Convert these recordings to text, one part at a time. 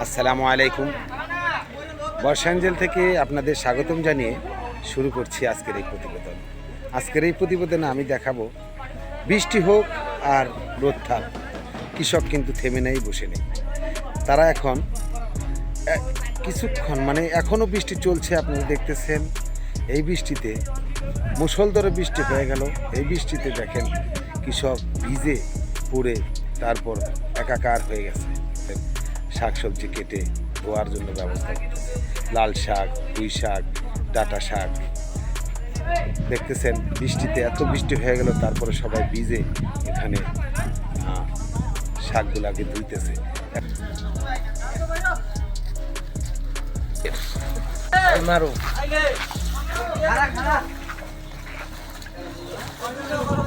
আসসালামু আলাইকুম। বর্ষাঞ্জেল থেকে আপনাদের স্বাগতম জানিয়ে শুরু করছি আজকের এই প্রতিবেদন। আজকের এই প্রতিবেদনে আমি দেখাবো বৃষ্টি হোক আর রোদ থাক, কৃষক কিন্তু থেমে নেই, বসে নেই। তারা এখন কিছুক্ষণ এখনও বৃষ্টি চলছে, আপনারা দেখতেছেন। এই বৃষ্টিতে মুষলধারে বৃষ্টি হয়ে গেল। এই বৃষ্টিতে দেখেন কৃষক ভিজে পুড়ে তারপর একাকার হয়ে গেছে। শাকসবজি কেটে ধোয়ার জন্য ব্যবস্থা করতেছে। লাল শাক, পুঁই শাক, ডাঁটা শাক দেখতেছেন। বৃষ্টিতে এত বৃষ্টি হয়ে গেল, তারপরে সবাই ভিজে এখানে শাকগুলাকে ধুইতেছে।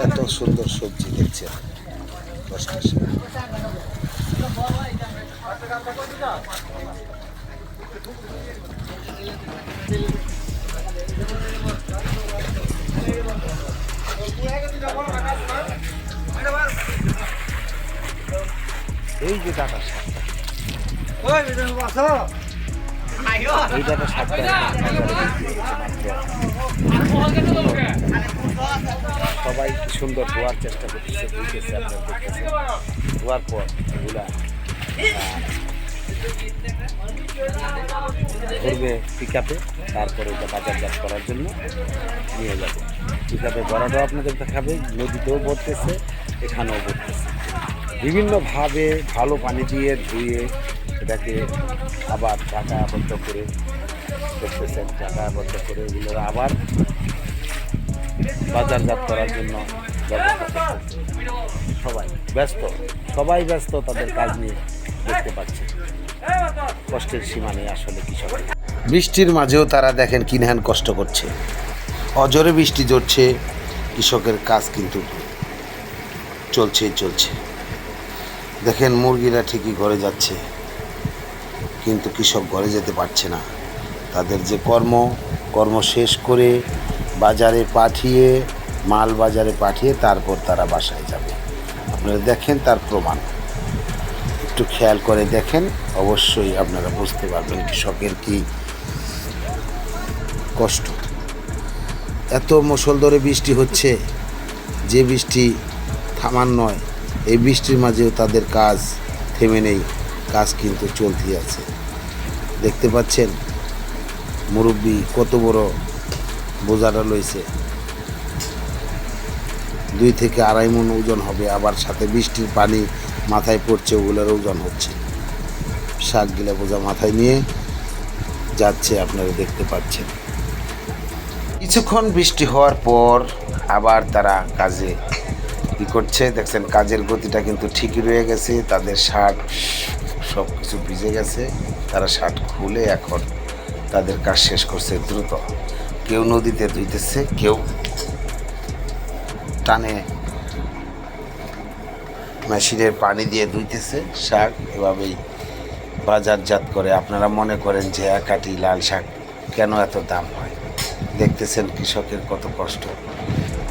এত সুন্দর সবজি দেখছেন, দশটা শাক। এই যে ডাটা শাক, এই ডাটা শাকটা সবাই কি সুন্দর ধোয়ার চেষ্টা করতেছে, ধুইতেছে। আপনারা দেখতেছেন ধোয়ার পর এগুলা ধরবে পিকআপে, তারপরে এটা বাজারজাত করার জন্য নিয়ে যাবে। পিকআপে ভরাটাও আপনাদের দেখাবে। নদীতেও ভরতেছে, এখানেও ভরতেছে। বিভিন্নভাবে ভালো পানি দিয়ে ধুয়ে এটাকে আবার ঢাকা আবদ্ধ করে দেখতেছেন। ঢাকা আবদ্ধ করে এগুলো আবার বাজারজাত করার জন্য ব্যবস্থা করতেছে। সবাই ব্যস্ত তাদের কাজ নিয়ে, দেখতে পাচ্ছে। কষ্টের সীমা নেই আসলে কৃষকের। বৃষ্টির মাঝেও তারা দেখেন কিনহান কষ্ট করছে। অঝরে বৃষ্টি ঝরছে, কৃষকের কাজ কিন্তু চলছে। দেখেন মুরগিরা ঠিকই ঘরে যাচ্ছে, কিন্তু কৃষক ঘরে যেতে পারছে না। তাদের যে কর্ম শেষ করে বাজারে পাঠিয়ে, মাল বাজারে পাঠিয়ে তারপর তারা বাসায় যাবে। আপনারা দেখেন তার প্রমাণ, একটু খেয়াল করে দেখেন, অবশ্যই আপনারা বুঝতে পারবেন কৃষকের কি কষ্ট। এত মুষলধারে বৃষ্টি হচ্ছে, যে বৃষ্টি থামার নয়। এই বৃষ্টির মাঝেও তাদের কাজ থেমে নেই, কাজ কিন্তু চলতেই আছে। দেখতে পাচ্ছেন মুরব্বি কত বড় বোঝাটা লইছে, 2 থেকে 2.5 মণ ওজন হবে। আবার সাথে বৃষ্টির পানি মাথায় পড়ছে, ওগুলোর ওজন হচ্ছে। শাকগুলা বোঝা মাথায় নিয়ে যাচ্ছে, আপনারা দেখতে পাচ্ছেন। কিছুক্ষণ বৃষ্টি হওয়ার পর আবার তারা কাজে কী করছে দেখছেন। কাজের গতিটা কিন্তু ঠিকই রয়ে গেছে। তাদের শার্ট সব কিছু ভিজে গেছে, তারা শার্ট খুলে এখন তাদের কাজ শেষ করছে দ্রুত। কেউ নদীতে ধুইতেছে, কেউ টানে মেশিনের পানি দিয়ে ধুইতেছে শাক। এভাবেই বাজারজাত করে। আপনারা মনে করেন যে 1 আটি লাল শাক কেন এত দাম হয়? দেখতেছেন কৃষকের কত কষ্ট।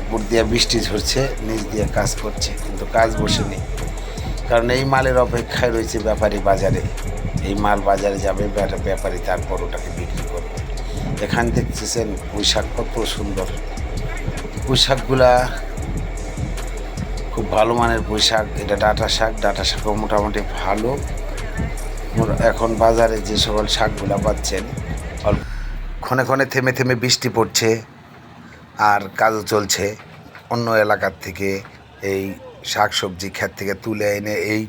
উপর দিয়ে বৃষ্টি ঝরছে, নিচ দিয়ে কাজ করছে, কিন্তু কাজ বসেনি। কারণ এই মালের অপেক্ষায় রয়েছে ব্যাপারী বাজারে। এই মাল বাজারে যাবে, ব্যাপারী তারপর ওটাকে বিক্রি করবে। এখানে দেখতেছেন পুঁই শাক কত সুন্দর। পুঁই শাকগুলা খুব ভালো মানের পুঁই শাক। এটা ডাঁটা শাকও মোটামুটি ভালো। এখন বাজারে যে সকল শাকগুলা পাচ্ছেন, ক্ষণে থেমে বৃষ্টি পড়ছে আর কাজও চলছে। অন্য এলাকার থেকে এই শাকসবজি ক্ষেত থেকে তুলে এনে এই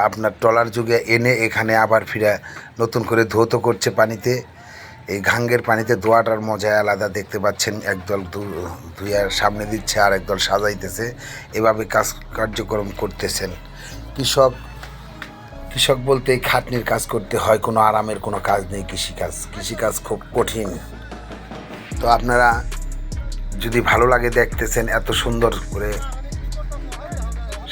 আপনার ট্রলার যুগে এনে এখানে আবার ফিরে নতুন করে ধৌত করছে পানিতে। এই ঘাঙ্গের পানিতে ধোয়াটার মজা আলাদা। দেখতে পাচ্ছেন একদল ধুয়ার সামনে দিচ্ছে আর একদল সাজাইতেছে। এভাবে কার্যক্রম করতেছেন কৃষক বলতে এই খাটনির কাজ করতে হয়, কোনো আরামের কোনো কাজ নেই। কৃষিকাজ খুব কঠিন। তো আপনারা যদি ভালো লাগে দেখতেছেন, এত সুন্দর করে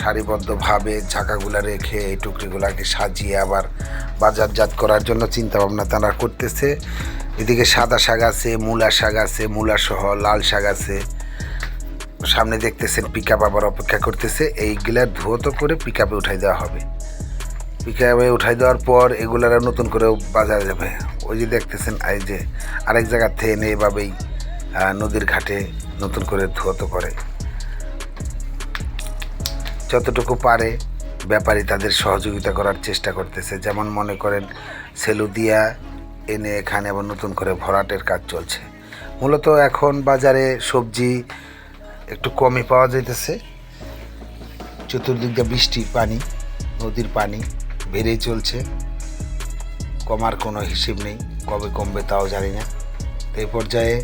সারিবদ্ধভাবে ঝাঁকাগুলা রেখে এই টুকরিগুলাকে সাজিয়ে আবার বাজারজাত করার জন্য চিন্তাভাবনা তারা করতেছে। এদিকে সাদা শাক আছে, মূলা শাক আছে, মূলা সহ লাল শাক আছে। সামনে দেখতেছেন পিকআপ আবার অপেক্ষা করতেছে। এইগুলা ধুয়ো করে পিকআপে উঠাই দেওয়া হবে। পিকআপে উঠাই দেওয়ার পর এগুলার নতুন করে বাজারে যাবে। ওই যে দেখতেছেন এই যে আরেক জায়গার থেকে এনে এভাবেই নদীর ঘাটে নতুন করে ধুয়তো করে। যতটুকু পারে ব্যাপারী তাদের সহযোগিতা করার চেষ্টা করতেছে। যেমন মনে করেন সেলু দিয়া এনে এখানে আবার নতুন করে ভরাটের কাজ চলছে। মূলত এখন বাজারে সবজি একটু কমই পাওয়া যাইতেছে। চতুর্দিক দিয়ে বৃষ্টির পানি, নদীর পানি বেড়েই চলছে, কমার কোনো হিসেব নেই। কবে কমবে তাও জানি না। তো এই পর্যায়ে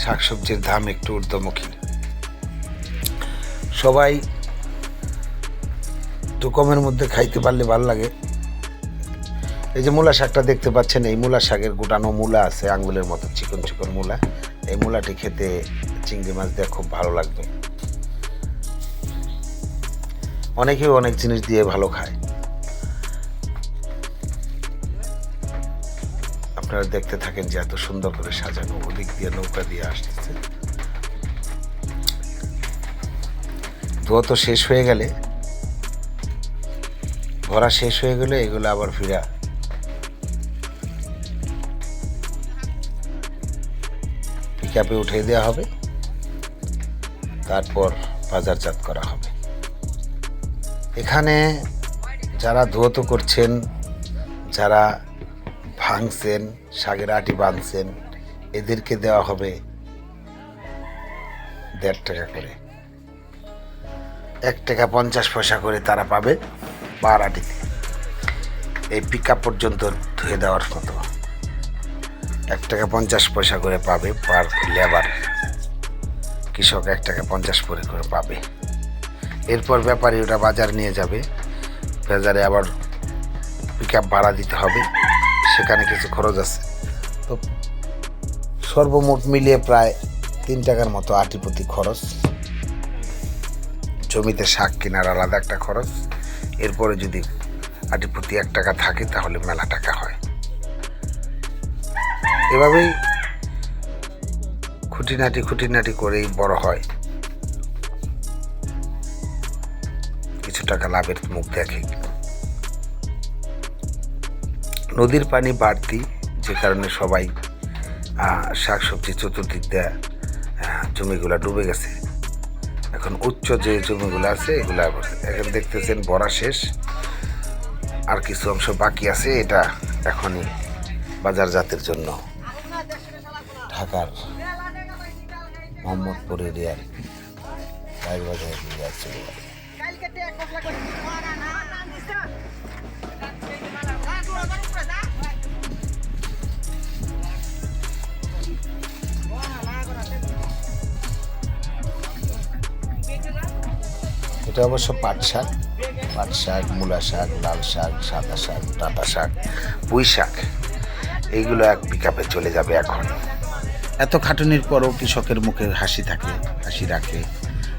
শাকসবজির দাম একটু ঊর্ধ্বমুখী। সবাই একটু কমের মধ্যে খাইতে পারলে ভালো লাগে। এই যে মূলা শাকটা দেখতে পাচ্ছেন, এই মূলা শাকের গোটানো মূলা আছে, আঙ্গুলের মতো চিকন চিকন মূলা। এই মূলাটি খেতে চিংড়ি মাছ দিয়ে খুব ভালো লাগবে। অনেকেই অনেক জিনিস দিয়ে ভালো খায়। আপনারা দেখতে থাকেন যে এত সুন্দর করে সাজানো, ওদিক দিয়ে নৌকা দিয়ে আসতেছে। ধোয়া তো শেষ হয়ে গেলে, ভরা শেষ হয়ে গেলে এগুলো আবার ফিরা পিকআপে উঠিয়ে দেওয়া হবে, তারপর বাজারজাত করা হবে। এখানে যারা ধুয়তো করছেন, যারা ভাঙছেন, শাকের আটি বাঁধছেন, এদেরকে দেওয়া হবে 1.5 টাকা করে। 1 টাকা 50 পয়সা করে তারা পাবে পার আটিতে। এই পিকআপ পর্যন্ত ধুয়ে দেওয়ার মতো 1 টাকা 50 পয়সা করে পাবে পার লেবার। কৃষক 1 টাকা 50 করে পাবে। এরপর ব্যাপারী ওটা বাজার নিয়ে যাবে। বাজারে আবার পিকআপ ভাড়া দিতে হবে, সেখানে কিছু খরচ আছে। তো সর্বমোট মিলিয়ে প্রায় 3 টাকার মতো আটি প্রতি খরচ। জমিতে শাক কেনার আলাদা একটা খরচ। এরপরে যদি আটি প্রতি 1 টাকা থাকে তাহলে মেলা টাকা হয়। এভাবেই খুঁটিনাটি করেই বড় হয়। কিছু টাকা লাভের মুখ দেখে। নদীর পানি বাড়তি, যে কারণে সবাই শাকসবজি চতুর্দিক দিয়ে জমিগুলা ডুবে গেছে। এখন উচ্চ যে জমিগুলো আছে এগুলা এখন দেখতেছেন ভরা শেষ, আর কিছু অংশ বাকি আছে। এটা এখনই বাজারজাতের জন্য ঢাকার মোহাম্মদপুর এরিয়ার বাজারে চলে যাবে। এটা অবশ্য পাট শাক, মূলা শাক, লাল শাক, সাদা শাক, ডাঁটা শাক, পুঁই শাক, এইগুলো এক পিকআপে চলে যাবে। এখন এত খাটুনির পরও কৃষকের মুখে হাসি থাকে, হাসি রাখে।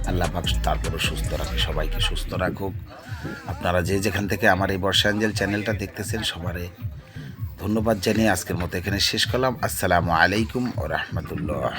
আল্লাহ পাক তারপরও সুস্থ রাখে, সবাইকে সুস্থ রাখুক। আপনারা যে যেখান থেকে আমার এই বর্ষা অ্যাঞ্জেল চ্যানেলটা দেখতেছেন সবারে ধন্যবাদ জানিয়ে আজকের মতো এখানে শেষ করলাম। আসসালামু আলাইকুম ওয়া রাহমাতুল্লাহ।